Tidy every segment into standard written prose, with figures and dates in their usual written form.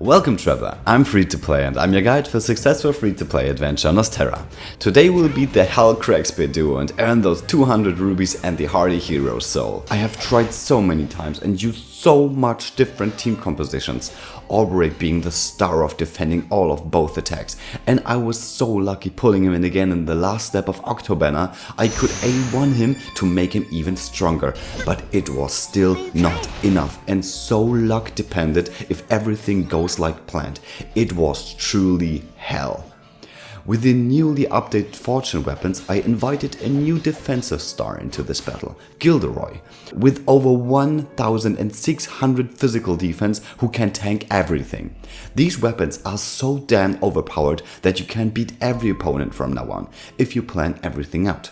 Welcome Trevor, I'm Free2Play and I'm your guide for successful free-to-play adventure Nostera. Today we'll beat the Hell Crackspear duo and earn those 200 rubies and the Hardy Hero soul. I have tried so many times and used so much different team compositions, Alberic being the star of defending all of both attacks, and I was so lucky pulling him in again in the last step of Octobanner. I could A1 him to make him even stronger, but it was still not enough and so luck dependent if everything goes like planned. It was truly hell. With the newly updated fortune weapons, I invited a new defensive star into this battle, Gilderoy, with over 1600 physical defense who can tank everything. These weapons are so damn overpowered that you can beat every opponent from now on, if you plan everything out.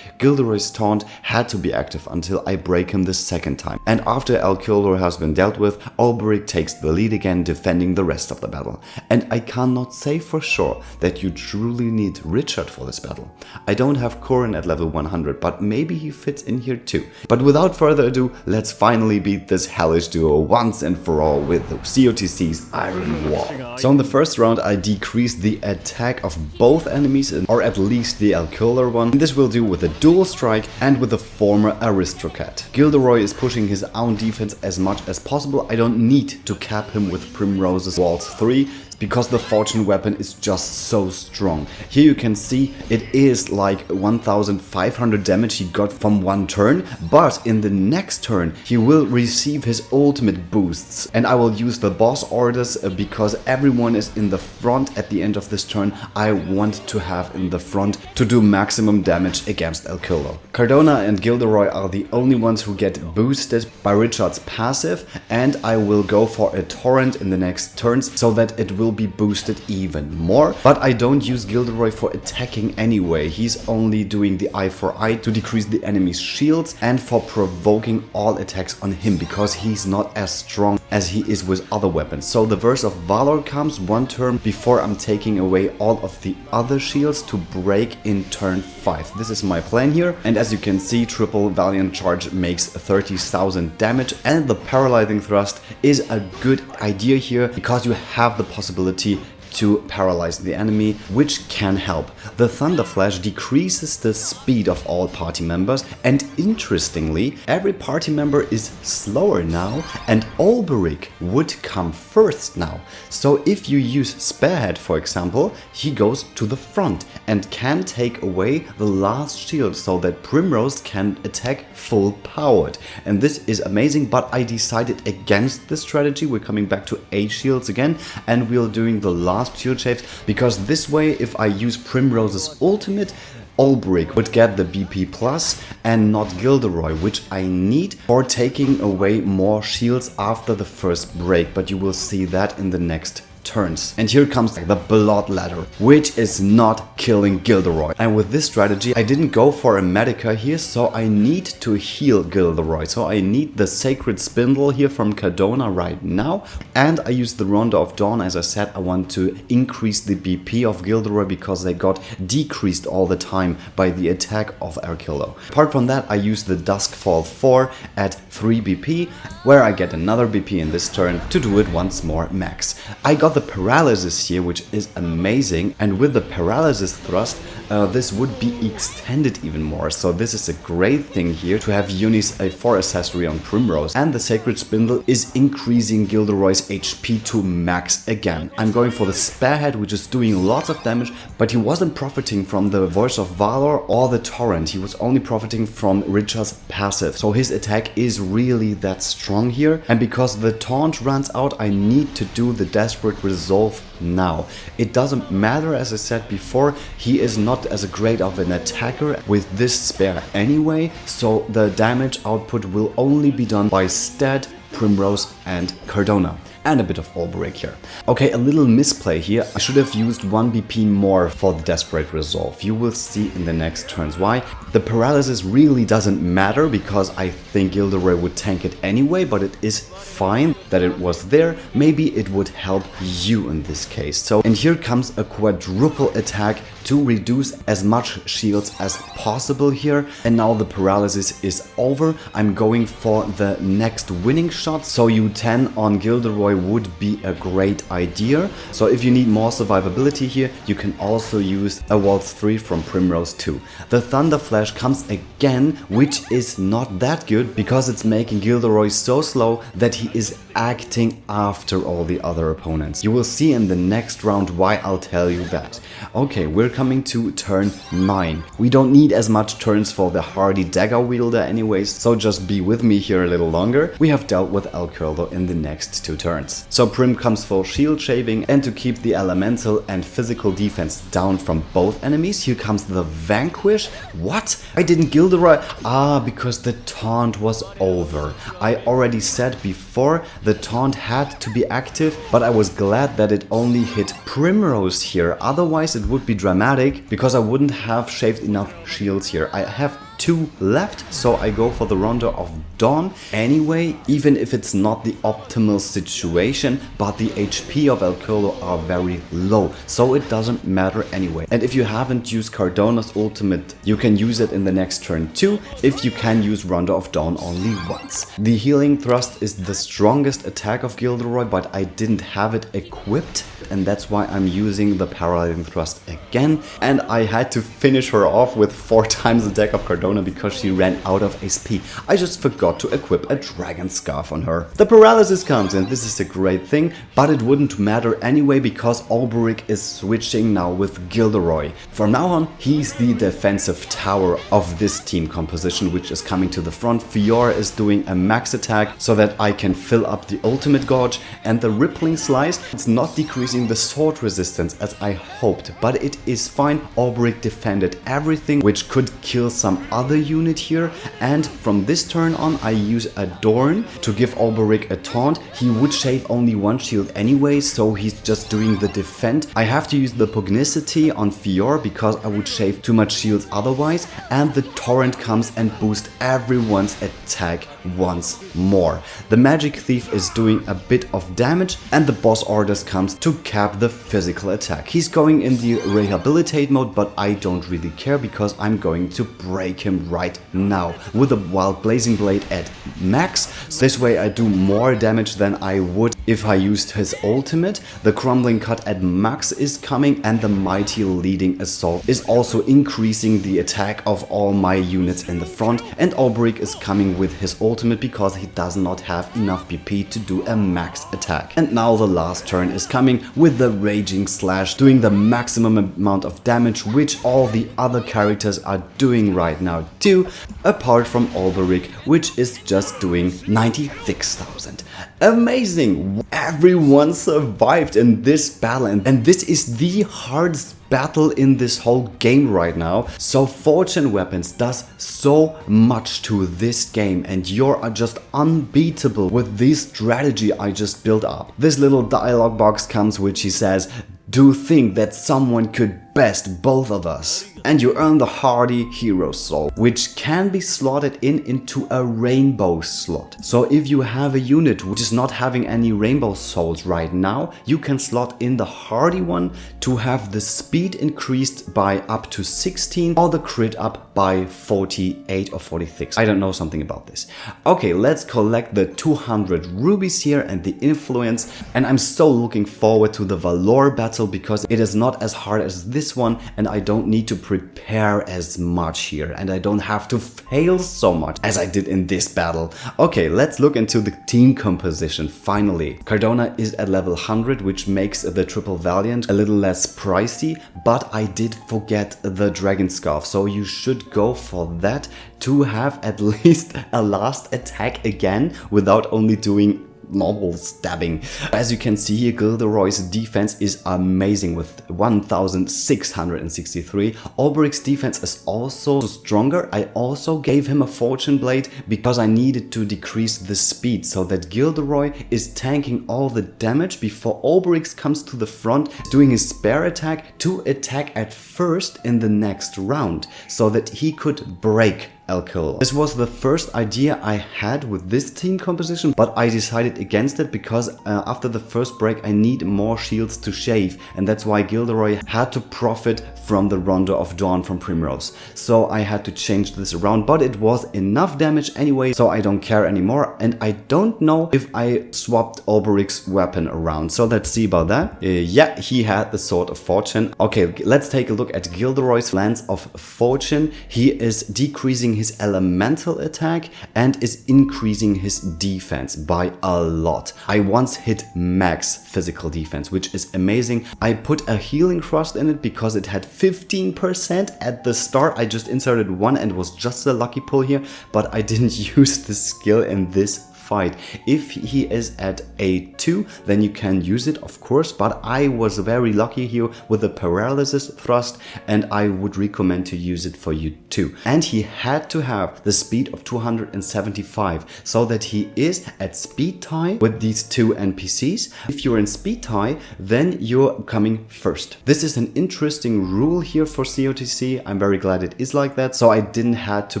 Gilderoy's taunt had to be active until I break him the second time, and after Alkildor has been dealt with, Alberic takes the lead again, defending the rest of the battle. And I cannot say for sure that you truly need Richard for this battle. I don't have Corin at level 100, but maybe he fits in here too. But without further ado, let's finally beat this hellish duo once and for all with the COTC's Iron Wall. So in the first round I decreased the attack of both enemies, or at least the Alkildor one. And this will do with a dual strike and with the former aristocrat. Gilderoy is pushing his own defense as much as possible. I don't need to cap him with Primrose's Waltz 3 because the fortune weapon is just so strong. Here you can see it is like 1500 damage he got from one turn, but in the next turn he will receive his ultimate boosts, and I will use the boss orders because everyone is in the front at the end of this turn. I want to have in the front to do maximum damage against Alkildor. Cardona and Gilderoy are the only ones who get boosted by Richard's passive, and I will go for a torrent in the next turns so that it will be boosted even more. But I don't use Gilderoy for attacking anyway. He's only doing the eye for eye to decrease the enemy's shields and for provoking all attacks on him because he's not as strong as he is with other weapons. So the Verse of Valor comes one turn before I'm taking away all of the other shields to break in turn 5. This is my plan here, and as you can see, triple Valiant Charge makes 30,000 damage, and the Paralyzing Thrust is a good idea here because you have the possibility to paralyze the enemy, which can help. The Thunder Flash decreases the speed of all party members, and interestingly, every party member is slower now, and Alberic would come first now. So if you use Spearhead, for example, he goes to the front and can take away the last shield so that Primrose can attack full powered. And this is amazing, but I decided against this strategy. We're coming back to 8 shields again, and we're doing the last shield shapes, because this way if I use Primrose's ultimate, Alberic would get the BP plus and not Gilderoy, which I need for taking away more shields after the first break, but you will see that in the next turns. And here comes the Blood Ladder, which is not killing Gilderoy. And with this strategy I didn't go for a Medica here, so I need to heal Gilderoy. So I need the Sacred Spindle here from Cardona right now, and I use the Ronda of Dawn. As I said, I want to increase the BP of Gilderoy because they got decreased all the time by the attack of Alkildor. Apart from that, I use the Duskfall 4 at 3 BP, where I get another BP in this turn to do it once more max. I got the Paralysis here, which is amazing, and with the Paralysis Thrust this would be extended even more, so this is a great thing here to have Eunice a 4 accessory on Primrose. And the Sacred Spindle is increasing Gilderoy's HP to max again. I'm going for the Spearhead, which is doing lots of damage, but he wasn't profiting from the Voice of Valor or the Torrent. He was only profiting from Richard's passive, so his attack is really that strong here. And because the taunt runs out, I need to do the Desperate Resolve now. It doesn't matter, as I said before, he is not as great of an attacker with this spear anyway, so the damage output will only be done by Stead, Primrose and Cardona. And a bit of Alberic here. Okay, a little misplay here. I should have used 1 BP more for the Desperate Resolve. You will see in the next turns why. The paralysis really doesn't matter because I think Gilderoy would tank it anyway, but it is fine that it was there. Maybe it would help you in this case. So, and here comes a quadruple attack to reduce as much shields as possible here. And now the paralysis is over. I'm going for the next winning shot. So U10 on Gilderoy Gilderoy would be a great idea. So if you need more survivability here, you can also use a Waltz 3 from Primrose 2. The Thunder Flash comes again, which is not that good because it's making Gilderoy so slow that he is acting after all the other opponents. You will see in the next round why I'll tell you that. Okay, we're coming to turn 9. We don't need as much turns for the hardy dagger wielder anyways, so just be with me here a little longer. We have dealt with Alcurdo in the next 2 turns. So Prim comes for shield shaving, and to keep the elemental and physical defense down from both enemies, here comes the Vanquish. What? I didn't Gilderoy? Ah, because the taunt was over. I already said before the taunt had to be active, but I was glad that it only hit Primrose here. Otherwise it would be dramatic because I wouldn't have shaved enough shields here. I have 2 left, so I go for the Rondo of Dawn anyway, even if it's not the optimal situation, but the HP of Alcurdo are very low, so it doesn't matter anyway. And if you haven't used Cardona's ultimate, you can use it in the next turn too, if you can use Rondo of Dawn only once. The Healing Thrust is the strongest attack of Gilderoy, but I didn't have it equipped, and that's why I'm using the Paralyzing Thrust again, and I had to finish her off with 4 times the deck of Cardona because she ran out of SP. I just forgot to equip a Dragon Scarf on her. The paralysis comes, and this is a great thing, but it wouldn't matter anyway because Olberic is switching now with Gilderoy. From now on, he's the defensive tower of this team composition, which is coming to the front. Fiora is doing a max attack so that I can fill up the ultimate gauge, and the Rippling Slice, it's not decreasing the sword resistance as I hoped, but it is fine. Olberic defended everything, which could kill some other unit here, and from this turn on I use Adorn to give Olberic a taunt. He would shave only 1 shield anyway, so he's just doing the defend. I have to use the Pugnacity on Fiora because I would shave too much shields otherwise, and the Torrent comes and boosts everyone's attack once more. The Magic Thief is doing a bit of damage, and the Boss Orders comes to cap the physical attack. He's going in the rehabilitate mode, but I don't really care because I'm going to break him right now with a Wild Blazing Blade at max. So this way I do more damage than I would if I used his ultimate. The Crumbling Cut at max is coming, and the Mighty Leading Assault is also increasing the attack of all my units in the front, and Olberic is coming with his ultimate because he does not have enough BP to do a max attack. And now the last turn is coming with the Raging Slash, doing the maximum amount of damage, which all the other characters are doing right now too, apart from Olberic, which is just doing 96,000. Amazing! Everyone survived in this battle, and this is the hardest battle in this whole game right now. So Fortune Weapons does so much to this game, and you're just unbeatable with this strategy I just built up. This little dialogue box comes which he says, "Do think that someone could best both of us?" And you earn the Hardy Hero Soul, which can be slotted into a rainbow slot. So if you have a unit which is not having any rainbow souls right now, you can slot in the Hardy one to have the speed increased by up to 16 or the crit up by 48 or 46. I don't know something about this. Okay, let's collect the 200 rubies here and the influence, and I'm so looking forward to the Valor battle because it is not as hard as this one, and I don't need to prepare as much here, and I don't have to fail so much as I did in this battle. Okay, let's look into the team composition finally. Cardona is at level 100, which makes the Triple Valiant a little less pricey, but I did forget the Dragon Scarf, so you should go for that to have at least a last attack again without only doing normal stabbing. As you can see here, Gilderoy's defense is amazing with 1663. Olberic's defense is also stronger. I also gave him a Fortune Blade because I needed to decrease the speed so that Gilderoy is tanking all the damage before Olberic's comes to the front, doing his spare attack to attack at first in the next round so that he could break Elkil. This was the first idea I had with this team composition, but I decided against it because after the first break I need more shields to shave, and that's why Gilderoy had to profit from the Rondo of Dawn from Primrose. So I had to change this around, but it was enough damage anyway, so I don't care anymore. And I don't know if I swapped Olberic's weapon around, so let's see about that. Yeah, he had the Sword of Fortune. Okay, let's take a look at Gilderoy's Lance of Fortune. He is decreasing his elemental attack and is increasing his defense by a lot. I once hit max physical defense, which is amazing. I put a healing thrust in it because it had 15% at the start. I just inserted one and was just a lucky pull here, but I didn't use the skill in this fight. If he is at A2, then you can use it, of course, but I was very lucky here with the paralysis thrust, and I would recommend to use it for you too. And he had to have the speed of 275, so that he is at speed tie with these two NPCs. If you're in speed tie, then you're coming first. This is an interesting rule here for COTC. I'm very glad it is like that, so I didn't have to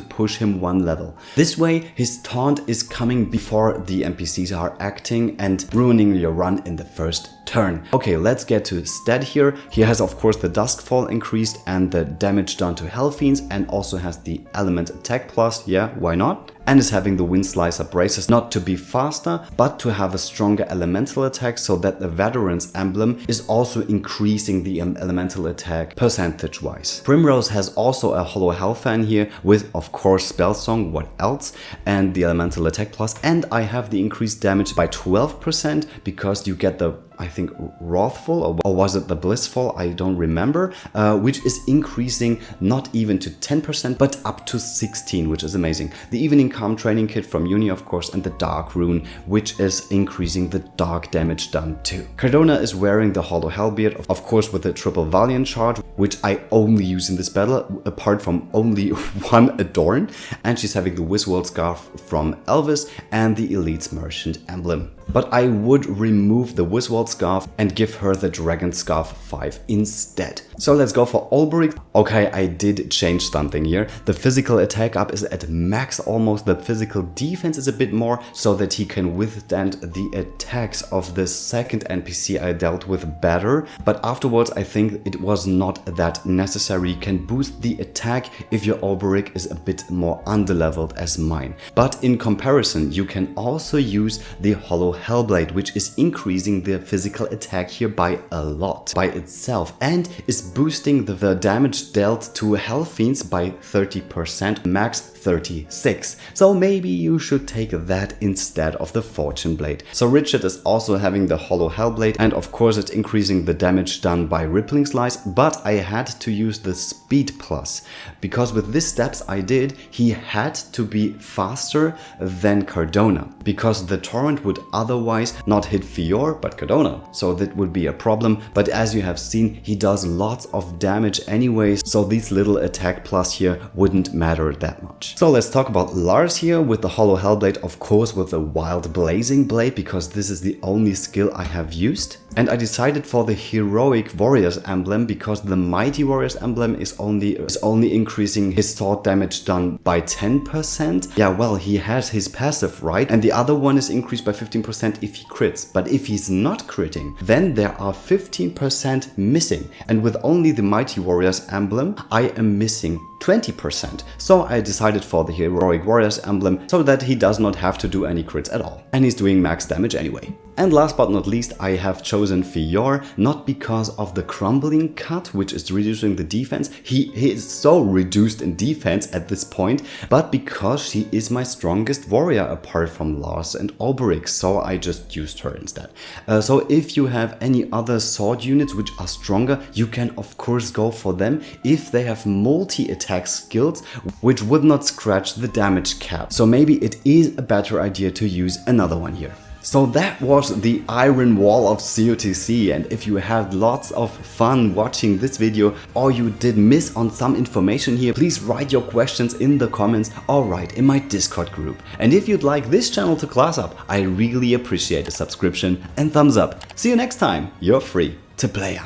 push him one level. This way his taunt is coming before the NPCs are acting and ruining your run in the first turn. Okay, let's get to stat here. He has of course the Duskfall increased and the damage done to Hellfiends, and also has the element attack plus, yeah, why not? And is having the Wind Slicer braces, not to be faster, but to have a stronger elemental attack, so that the Veteran's emblem is also increasing the elemental attack percentage wise. Primrose has also a Hollow Hellfang here with of course Spellsong, what else, and the elemental attack plus, and I have the increased damage by 12% because you get the, I think, Wrathful, or was it the Blissful? I don't remember, which is increasing not even to 10%, but up to 16, which is amazing. The Evening Calm training kit from Uni, of course, and the Dark Rune, which is increasing the dark damage done too. Cardona is wearing the Hollow Hellbeard, of course, with the triple Valiant charge, which I only use in this battle, apart from only one Adorn, and she's having the Wisworld Scarf from Elvis and the Elite's Merchant emblem. But I would remove the Wisworld Scarf and give her the Dragon Scarf 5 instead. So let's go for Olberic. Okay, I did change something here. The physical attack up is at max almost. The physical defense is a bit more, so that he can withstand the attacks of the second NPC I dealt with better. But afterwards I think it was not that necessary. You can boost the attack if your Olberic is a bit more underleveled as mine. But in comparison, you can also use the Hollow Hellblade, which is increasing the physical attack here by a lot by itself, and is boosting the damage dealt to Hellfiends by 30%, max 36. So maybe you should take that instead of the Fortune Blade. So Richard is also having the Hollow Hellblade, and of course it's increasing the damage done by Rippling Slice, but I had to use the Speed Plus, because with these steps I did, he had to be faster than Cardona, because the Torrent would otherwise not hit Fior but Cardona, so that would be a problem. But as you have seen, he does lots of damage anyways, so these little attack plus here wouldn't matter that much. So let's talk about Lars here with the Hollow Hellblade, of course with the Wild Blazing Blade, because this is the only skill I have used. And I decided for the Heroic Warriors emblem because the Mighty Warriors emblem is only increasing his sword damage done by 10%. Yeah, well, he has his passive, right? And the other one is increased by 15% if he crits. But if he's not critting, then there are 15% missing. And with only the Mighty Warriors emblem, I am missing 20%. So I decided for the Heroic Warriors emblem so that he does not have to do any crits at all. And he's doing max damage anyway. And last but not least, I have chosen Fior, not because of the Crumbling Cut, which is reducing the defense. He is so reduced in defense at this point, but because she is my strongest warrior apart from Lars and Olberic, so I just used her instead. So if you have any other sword units which are stronger, you can of course go for them if they have multi-attack skills, which would not scratch the damage cap. So maybe it is a better idea to use another one here. So that was the Iron Wall of COTC, and if you had lots of fun watching this video or you did miss on some information here, please write your questions in the comments or write in my Discord group. And if you'd like this channel to class up, I really appreciate a subscription and thumbs up. See you next time, you're free to play.